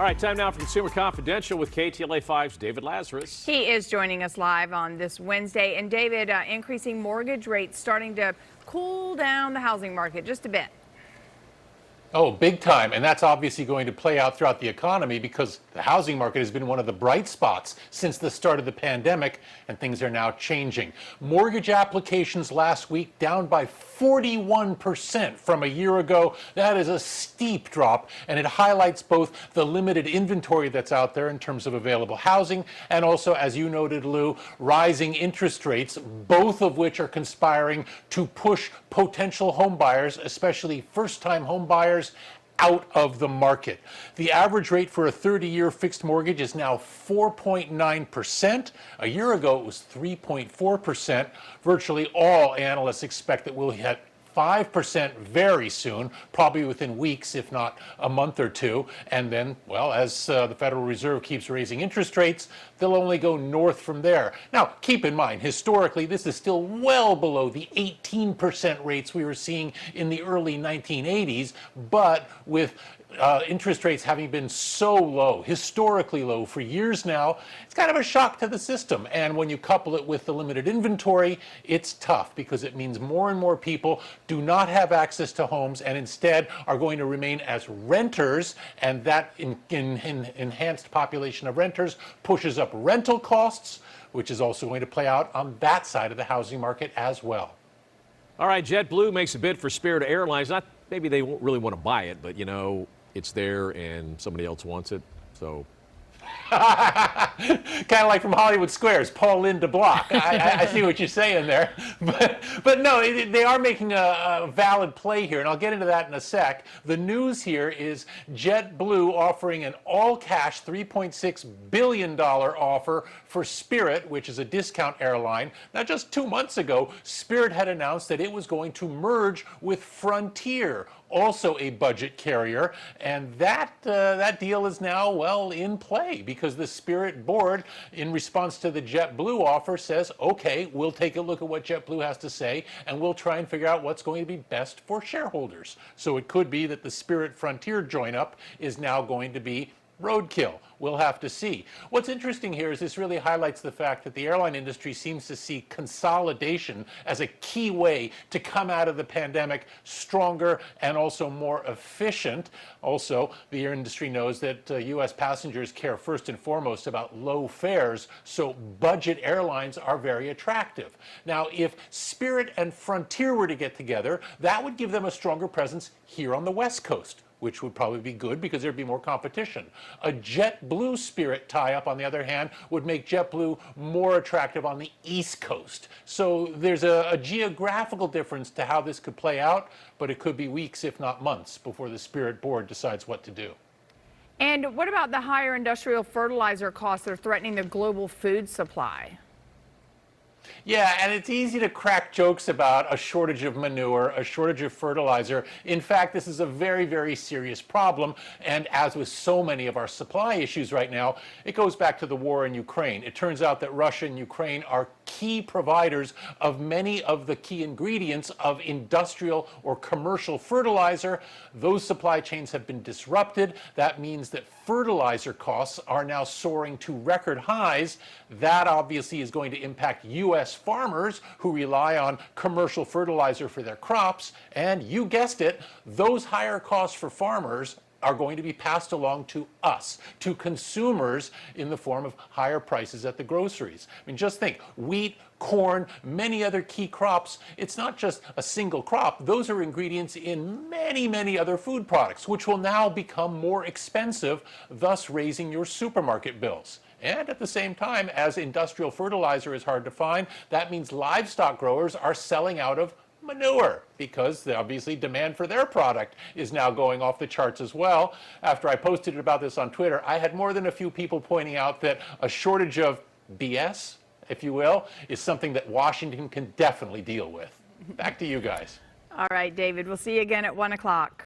All right, time now for Consumer Confidential with KTLA 5's David Lazarus. He is joining us live on this Wednesday. And David, increasing mortgage rates starting to cool down the housing market just a bit. Oh, big time. And that's obviously going to play out throughout the economy because the housing market has been one of the bright spots since the start of the pandemic, and things are now changing. Mortgage applications last week down by 41% from a year ago. That is a steep drop, and it highlights both the limited inventory that's out there in terms of available housing and also, as you noted, Lou, rising interest rates, both of which are conspiring to push potential home buyers, especially first-time home buyers, out of the market. The average rate for a 30-year fixed mortgage is now 4.9%. A year ago, it was 3.4%. Virtually all analysts expect that we'll hit 5% very soon, probably within weeks, if not a month or two. And then, well, as the Federal Reserve keeps raising interest rates, they'll only go north from there. Now, keep in mind, historically, this is still well below the 18% rates we were seeing in the early 1980s, but with interest rates having been so low, historically low for years now, it's kind of a shock to the system. And when you couple it with the limited inventory, it's tough because it means more and more people do not have access to homes and instead are going to remain as renters, and that enhanced population of renters pushes up rental costs, which is also going to play out on that side of the housing market as well. All right, JetBlue makes a bid for Spirit Airlines. Not maybe they won't really want to buy it, but you know, it's there and somebody else wants it, so. Kind of like from Hollywood Squares, Paul Lynde Block. I see what you're saying there. But no, they are making a valid play here, and I'll get into that in a sec. The news here is JetBlue offering an all-cash $3.6 billion offer for Spirit, which is a discount airline. Now, just 2 months ago, Spirit had announced that it was going to merge with Frontier, also a budget carrier, and that deal is now, well, in play because the Spirit board, in response to the JetBlue offer, says, okay, we'll take a look at what JetBlue has to say and we'll try and figure out what's going to be best for shareholders. So it could be that the Spirit Frontier join-up is now going to be roadkill. We'll have to see. What's interesting here is this really highlights the fact that the airline industry seems to see consolidation as a key way to come out of the pandemic stronger and also more efficient. Also, the air industry knows that U.S. passengers care first and foremost about low fares, so budget airlines are very attractive. Now, if Spirit and Frontier were to get together, that would give them a stronger presence here on the West Coast, which would probably be good because there'd be more competition. A JetBlue Spirit tie-up, on the other hand, would make JetBlue more attractive on the East Coast. So there's a geographical difference to how this could play out, but it could be weeks, if not months, before the Spirit board decides what to do. And what about the higher industrial fertilizer costs that are threatening the global food supply? Yeah, and it's easy to crack jokes about a shortage of manure, a shortage of fertilizer. In fact, this is a very, very serious problem. And as with so many of our supply issues right now, it goes back to the war in Ukraine. It turns out that Russia and Ukraine are key providers of many of the key ingredients of industrial or commercial fertilizer. Those supply chains have been disrupted. That means that fertilizer costs are now soaring to record highs. That obviously is going to impact U.S. farmers who rely on commercial fertilizer for their crops. And you guessed it, those higher costs for farmers are going to be passed along to us, to consumers, in the form of higher prices at the groceries. I mean, just think, wheat, corn, many other key crops, it's not just a single crop. Those are ingredients in many, many other food products, which will now become more expensive, thus raising your supermarket bills. And at the same time, as industrial fertilizer is hard to find, that means livestock growers are selling out of manure because obviously demand for their product is now going off the charts as well. After I posted about this on Twitter, I had more than a few people pointing out that a shortage of BS, if you will, is something that Washington can definitely deal with. Back to you guys. All right, David, we'll see you again at 1 o'clock.